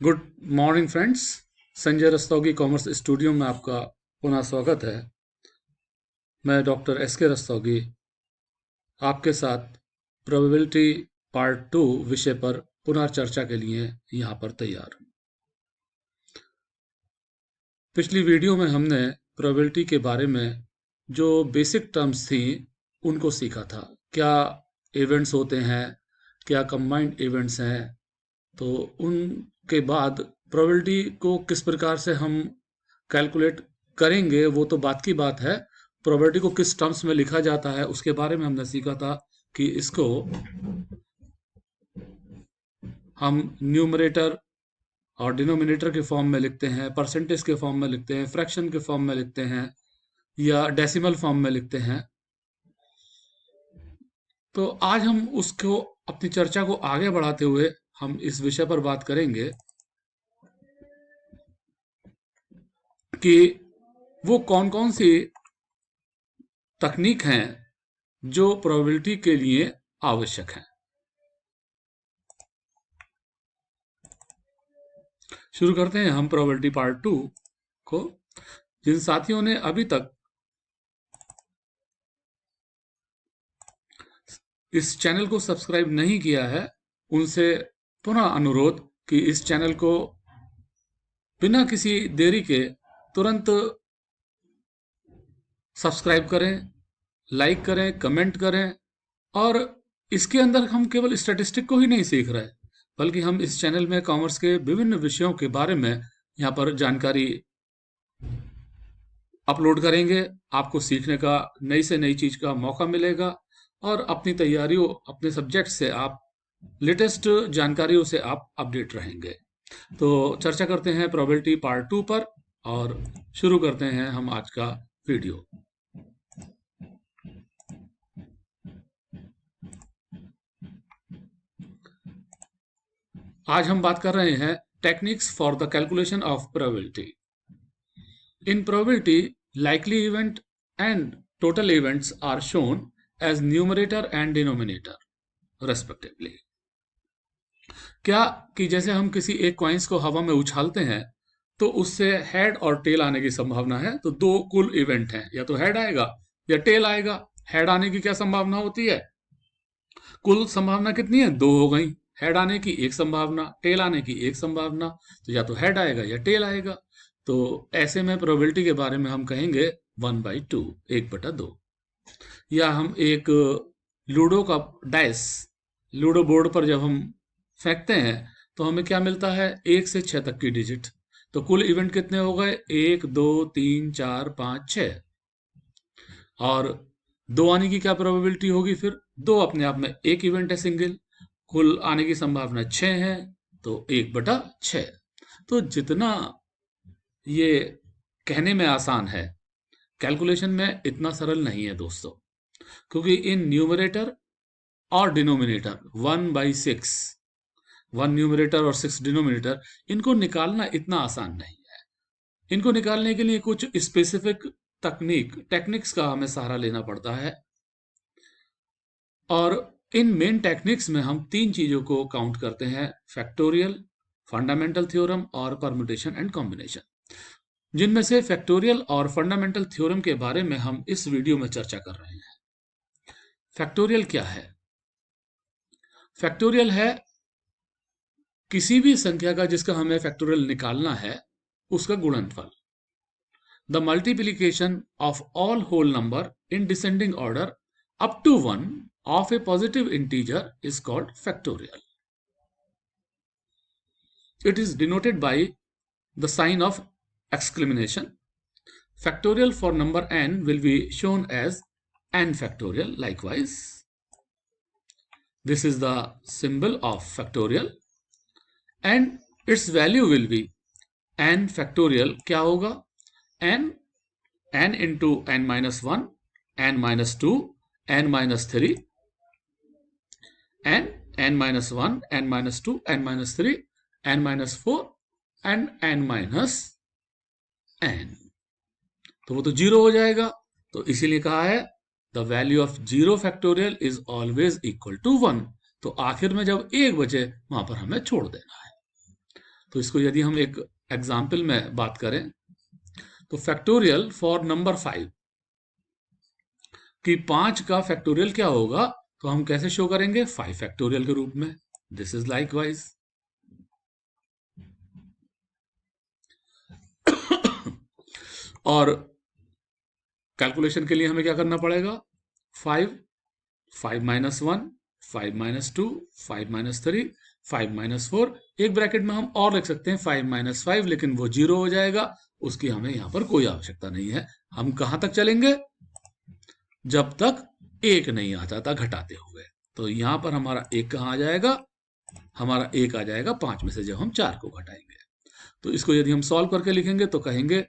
Good morning friends. Sanjay Rastogi commerce studio में आपका पुनः स्वागत है। मैं डॉक्टर एस के रस्तोगी आपके साथ प्रोबेबिलिटी पार्ट 2 विषय पर पुनः चर्चा के लिए यहाँ पर तैयार हूँ। पिछली वीडियो में हमने प्रोबेबिलिटी के बारे में जो बेसिक टर्म्स थी उनको सीखा था। क्या इवेंट्स होते हैं, क्या कंबाइंड इवेंट्स हैं, तो उनके बाद प्रोबेबिलिटी को किस प्रकार से हम कैलकुलेट करेंगे वो तो बात की बात है। प्रोबेबिलिटी को किस टर्म्स में लिखा जाता है उसके बारे में हमने सीखा था कि इसको हम न्यूमरेटर और डिनोमिनेटर के फॉर्म में लिखते हैं, परसेंटेज के फॉर्म में लिखते हैं, फ्रैक्शन के फॉर्म में लिखते हैं या डेसिमल फॉर्म में लिखते हैं। तो आज हम उसको अपनी चर्चा को आगे बढ़ाते हुए हम इस विषय पर बात करेंगे कि वो कौन कौन सी तकनीक हैं जो प्रोबेबिलिटी के लिए आवश्यक हैं। शुरू करते हैं हम प्रोबेबिलिटी पार्ट 2 को। जिन साथियों ने अभी तक इस चैनल को सब्सक्राइब नहीं किया है उनसे पुनः अनुरोध कि इस चैनल को बिना किसी देरी के तुरंत सब्सक्राइब करें, लाइक करें, कमेंट करें। और इसके अंदर हम केवल स्टैटिस्टिक को ही नहीं सीख रहे बल्कि हम इस चैनल में कॉमर्स के विभिन्न विषयों के बारे में यहाँ पर जानकारी अपलोड करेंगे। आपको सीखने का नई से नई चीज का मौका मिलेगा और अपनी तैयारियों, अपने सब्जेक्ट से आप लेटेस्ट जानकारियों से आप अपडेट रहेंगे। तो चर्चा करते हैं प्रोबेबिलिटी पार्ट 2 पर और शुरू करते हैं हम आज का वीडियो। आज हम बात कर रहे हैं techniques for the calculation of probability. In probability, likely event and total events are shown as numerator and denominator respectively. क्या कि जैसे हम किसी एक कॉइन्स को हवा में उछालते हैं तो उससे हेड और टेल आने की संभावना है। तो दो कुल इवेंट हैं, या तो हेड आएगा या टेल आएगा। हेड आने की क्या संभावना होती है? कुल संभावना कितनी है? दो हो गई। हेड आने की एक संभावना, टेल आने की एक संभावना। तो या तो हेड आएगा या टेल आएगा। तो ऐसे में प्रोबेबिलिटी के बारे में हम कहेंगे 1/2, 1/2। या हम एक लूडो का डाइस लूडो बोर्ड पर जब हम फेंकते हैं तो हमें क्या मिलता है? 1 से 6 तक की डिजिट। तो कुल इवेंट कितने हो गए? 1, 2, 3, 4, 5, 6। और दो आने की क्या प्रोबेबिलिटी होगी? फिर दो अपने आप में एक इवेंट है, सिंगल। कुल आने की संभावना 6 है, तो 1/6। तो जितना ये कहने में आसान है, कैलकुलेशन में इतना सरल नहीं है दोस्तों। क्योंकि इन न्यूमरेटर और डिनोमिनेटर 1/6, 1 न्यूमरेटर और 6 डिनोमिनेटर, इनको निकालना इतना आसान नहीं है। इनको निकालने के लिए कुछ स्पेसिफिक टेक्निक्स का हमें सहारा लेना पड़ता है। और इन मेन टेक्निक्स में हम 3 चीजों को काउंट करते हैं: फैक्टोरियल, फंडामेंटल थ्योरम और परम्यूटेशन एंड कॉम्बिनेशन। जिनमें से फैक्टोरियल और फंडामेंटल थ्योरम के बारे में हम इस वीडियो में चर्चा कर रहे हैं। फैक्टोरियल क्या है? फैक्टोरियल है किसी भी संख्या का जिसका हमें फैक्टोरियल निकालना है, उसका गुणनफल। The multiplication of all whole number in descending order up to 1 of a positive integer is called factorial. It is denoted by the sign of exclamation. Factorial for number n will be shown as n factorial. Likewise, this is the symbol of factorial and its value will be n factorial. क्या होगा? n into n minus 1, n minus 2, n minus 3, n minus 1, n minus 2, n minus 3, n minus 4 and n minus n। तो वो तो 0 हो जाएगा। तो इसीलिए कहा है the value of 0 factorial is always equal to 1। तो आखिर में जब 1 बचे वहां पर हमें छोड़ देना है। तो इसको यदि हम एक एग्जाम्पल में बात करें तो फैक्टोरियल फॉर नंबर 5 कि 5 का फैक्टोरियल क्या होगा, तो हम कैसे शो करेंगे 5 फैक्टोरियल के रूप में। This is likewise. और कैलकुलेशन के लिए हमें क्या करना पड़ेगा, 5 माइनस 1, 5 माइनस 2, 5 माइनस 3, 5 माइनस 4, एक ब्रैकेट में हम और लिख सकते हैं 5 माइनस 5, लेकिन वो 0 हो जाएगा, उसकी हमें यहां पर कोई आवश्यकता नहीं है। हम कहां तक चलेंगे, जब तक 1 नहीं आ जाता घटाते हुए। तो यहां पर हमारा 1 कहां आ जाएगा, हमारा 1 आ जाएगा 5 में से जब हम 4 को घटाएंगे। तो इसको यदि हम सॉल्व करके लिखेंगे तो कहेंगे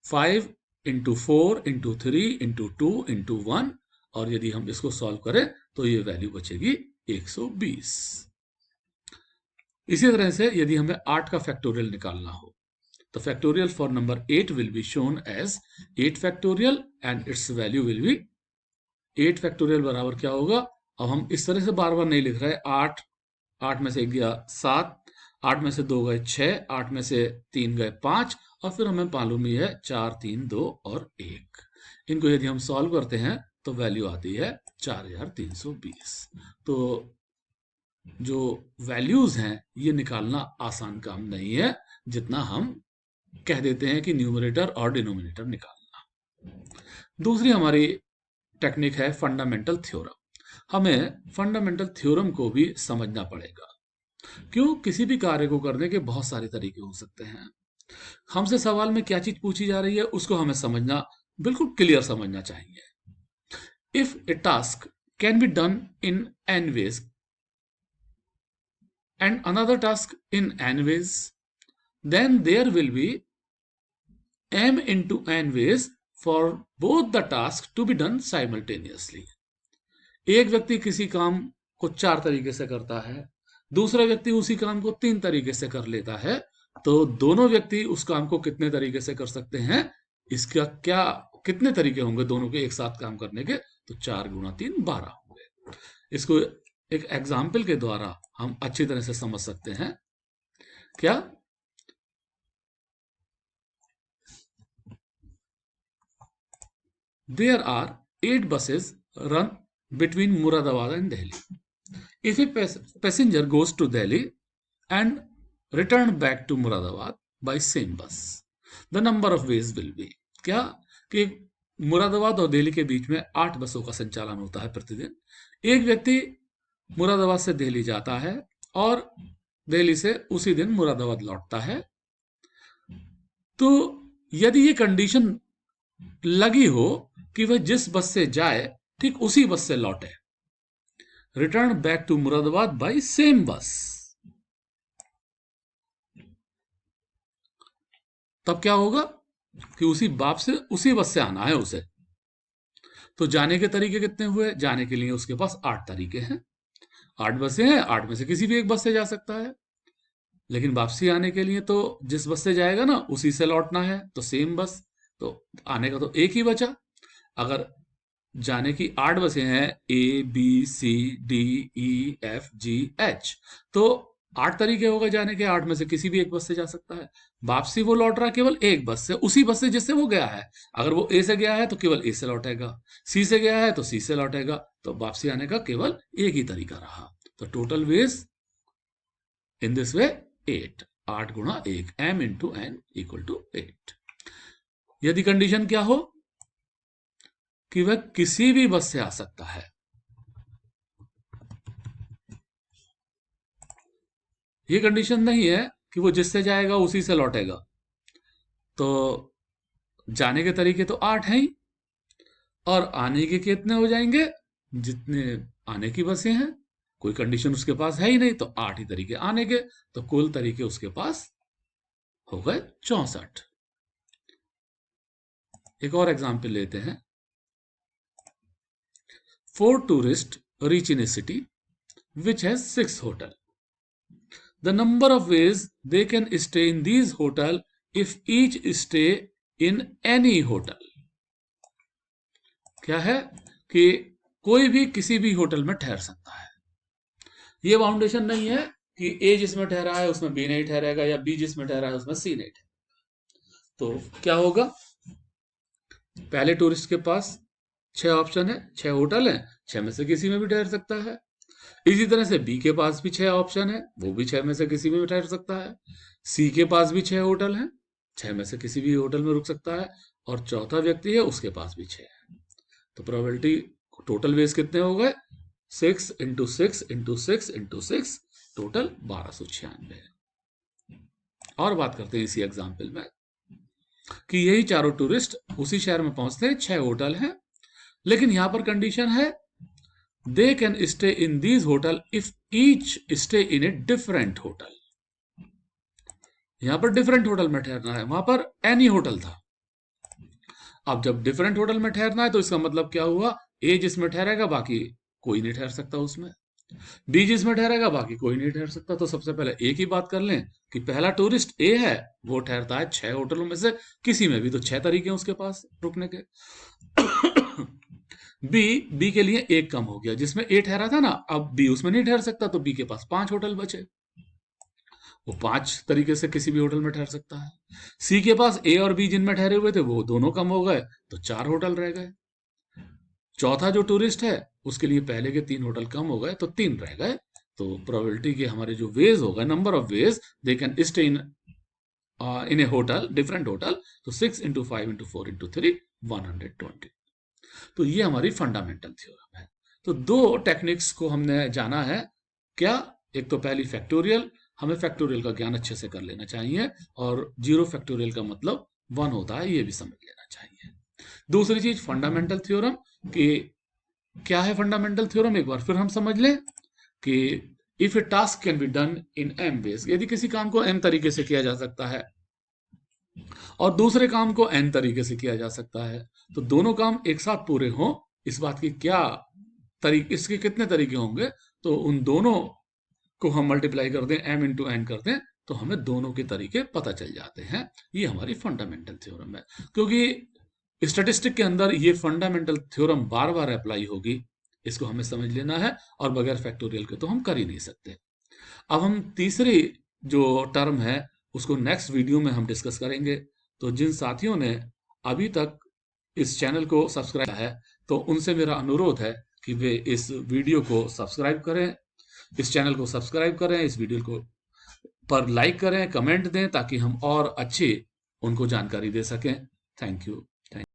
5 इंटू 4 इंटू 3 इंटू 2 इंटू 1, और यदि हम इसको सॉल्व करें तो ये वैल्यू बचेगी 120। इसी तरह से यदि हमें 8 का फैक्टोरियल निकालना हो तो factorial for number 8 will be shown as 8 factorial and its value will be 8 factorial बराबर क्या होगा। अब हम इस तरह से बार बार नहीं लिख रहे, 8 में से 1 गया 7, 8 में से 2 गए 6, 8 में से 3 गए 5, और फिर हमें मालूम ही है 4 3 2 और 1। इनको यदि हम सॉल्व करते हैं तो वैल्यू आती है 4320। तो जो वैल्यूज हैं ये निकालना आसान काम नहीं है, जितना हम कह देते हैं कि न्यूमरेटर और डिनोमिनेटर निकालना। दूसरी हमारी टेक्निक है फंडामेंटल थ्योरम। हमें फंडामेंटल थ्योरम को भी समझना पड़ेगा। क्यों, किसी भी कार्य को करने के बहुत सारे तरीके हो सकते हैं। हमसे सवाल में क्या चीज पूछी जा रही है उसको हमें समझना, बिल्कुल क्लियर समझना चाहिए। If a task can be done in n ways and another task in n ways, then there will be m into n ways for both the tasks to be done simultaneously. एक व्यक्ति किसी काम को 4 तरीके से करता है, दूसरा व्यक्ति उसी काम को 3 तरीके से कर लेता है, तो दोनों व्यक्ति उस काम को कितने तरीके से कर सकते हैं, इसका क्या कितने तरीके होंगे दोनों के एक साथ काम करने के, तो 4 गुणा 3 12 होंगे। इसको एक एग्जाम्पल के द्वारा हम अच्छी तरह से समझ सकते हैं। क्या, there are 8 buses run between Muradabad and Delhi. If a passenger goes to Delhi and return back to Muradabad by same bus, the number of ways will be, क्या कि मुरादाबाद और दिल्ली के बीच में 8 बसों का संचालन होता है प्रतिदिन। एक व्यक्ति मुरादाबाद से दिल्ली जाता है और दिल्ली से उसी दिन मुरादाबाद लौटता है। तो यदि ये कंडीशन लगी हो कि वह जिस बस से जाए ठीक उसी बस से लौटे, return back to Moradabad by same bus, तब क्या होगा कि उसी बस से आना है उसे। तो जाने के तरीके कितने हुए, जाने के लिए उसके पास 8 तरीके हैं, 8 बसें हैं, 8 में से किसी भी एक बस से जा सकता है। लेकिन वापसी आने के लिए तो जिस बस से जाएगा ना उसी से लौटना है, तो सेम बस, तो आने का तो एक ही बचा। अगर जाने की 8 बसें हैं ABCDEFGH, तो 8 तरीके हो गए जाने के, 8 में से किसी भी एक बस से जा सकता है। वापसी वो लौट रहा है केवल एक बस से, उसी बस से जिससे वो गया है। अगर वो ए से गया है तो केवल ए से लौटेगा, सी से गया है तो सी से लौटेगा, तो वापसी आने का केवल एक ही तरीका रहा। तो total ways in this way 8 गुणा 1, m into n equal to 8। यदि कंडीशन क्या हो कि वह किसी भी बस से आ सकता है, ये कंडीशन नहीं है कि वो जिससे जाएगा उसी से लौटेगा। तो जाने के तरीके तो 8 हैं ही, और आने के कितने हो जाएंगे, जितने आने की बसें हैं, कोई कंडीशन उसके पास है ही नहीं, तो 8 ही तरीके आने के, तो कुल तरीके उसके पास हो गए 64। एक और एग्जाम्पल लेते हैं। 4 tourists reach in a city which has 6 hotels. The number of ways they can stay in these hotels if each stay in any hotel. क्या है कि कोई भी किसी भी होटल में ठहर सकता है। ये बाउंडेशन नहीं है कि ए जिसमें ठहरा है उसमें बी नहीं ठहरेगा, या बी जिसमें ठहरा है उसमें सी नहीं ठहरेगा। तो क्या होगा, पहले टूरिस्ट के पास 6 ऑप्शन है, 6 होटल है, 6 में से किसी में भी ठहर सकता है। इसी तरह से बी के पास भी 6 ऑप्शन है, वो भी 6 में से किसी में भी ठहर सकता है। सी के पास भी 6 होटल हैं, 6 में से किसी भी होटल में रुक सकता है। और चौथा व्यक्ति है, उसके पास भी 6 है। तो प्रोबेबिलिटी टोटल वेज कितने हो गए, 6 × 6 × 6 × 6, टोटल 1296 है। और बात करते हैं इसी एग्जाम्पल में कि यही चारों टूरिस्ट उसी शहर में पहुंचते हैं, 6 होटल हैं, लेकिन यहां पर कंडीशन है they can stay in these hotel if each stay in a different hotel. यहां पर डिफरेंट होटल में ठहरना है, वहां पर एनी होटल था। अब जब डिफरेंट होटल में ठहरना है तो इसका मतलब क्या हुआ, ए जिसमें ठहरेगा बाकी कोई नहीं ठहर सकता उसमें, बी जिसमें ठहरेगा बाकी कोई नहीं ठहर सकता। तो सबसे पहले ए की बात कर लें कि पहला टूरिस्ट ए है, वो ठहरता है 6 होटलों में से किसी में भी, तो 6 तरीके हैं उसके पास रुकने के। बी के लिए एक कम हो गया, जिसमें ए ठहरा था ना, अब बी उसमें नहीं ठहर सकता, तो बी के पास 5 होटल बचे, वो 5 तरीके से किसी भी होटल में ठहर सकता है। सी के पास ए और बी जिनमें ठहरे हुए थे वो दोनों कम हो गए, तो 4 होटल रह गए। चौथा जो टूरिस्ट है उसके लिए पहले के 3 होटल कम हो गए, तो 3 रह गए। तो प्रोबेबिलिटी के हमारे जो वेज होगा, number of ways they can stay in A hotel, different hotel, तो 6 × 5 × 4 × 3 120। तो ये हमारी फंडामेंटल थ्योरम है। तो 2 टेक्निक्स को हमने जाना है। क्या, एक तो पहली फैक्टोरियल, हमें फैक्टोरियल का ज्ञान अच्छे से कर लेना चाहिए, और 0 फैक्टोरियल का मतलब 1 होता है, ये भी समझ लेना चाहिए। दूसरी चीज फंडामेंटल थ्योरम, कि क्या है फंडामेंटल थ्योरम, एक बार फिर हम समझ लें कि if a task can be done in m ways, यदि किसी काम को m तरीके से किया जा सकता है और दूसरे काम को n तरीके से किया जा सकता है, तो दोनों काम एक साथ पूरे हों, इस बात की क्या तरीके, इसके कितने तरीके होंगे, तो उन दोनों को हम मल्टीप्लाई कर दें, m इंटू n कर दें, तो हमें दोनों के तरीके पता चल जाते हैं। ये हमारी फंडामेंटल थ्योरम है, क्योंकि स्टैटिस्टिक के अंदर ये फंडामेंटल थ्योरम बार बार अप्लाई होगी, इसको हमें समझ लेना है, और बगैर फैक्टोरियल के तो हम कर ही नहीं सकते। अब हम तीसरी जो टर्म है उसको नेक्स्ट वीडियो में हम डिस्कस करेंगे। तो जिन साथियों ने अभी तक इस चैनल को सब्सक्राइब किया है, तो उनसे मेरा अनुरोध है कि वे इस वीडियो को सब्सक्राइब करें, इस चैनल को सब्सक्राइब करें, इस वीडियो को पर लाइक करें, कमेंट दें, ताकि हम और अच्छी उनको जानकारी दे सकें। Thank you.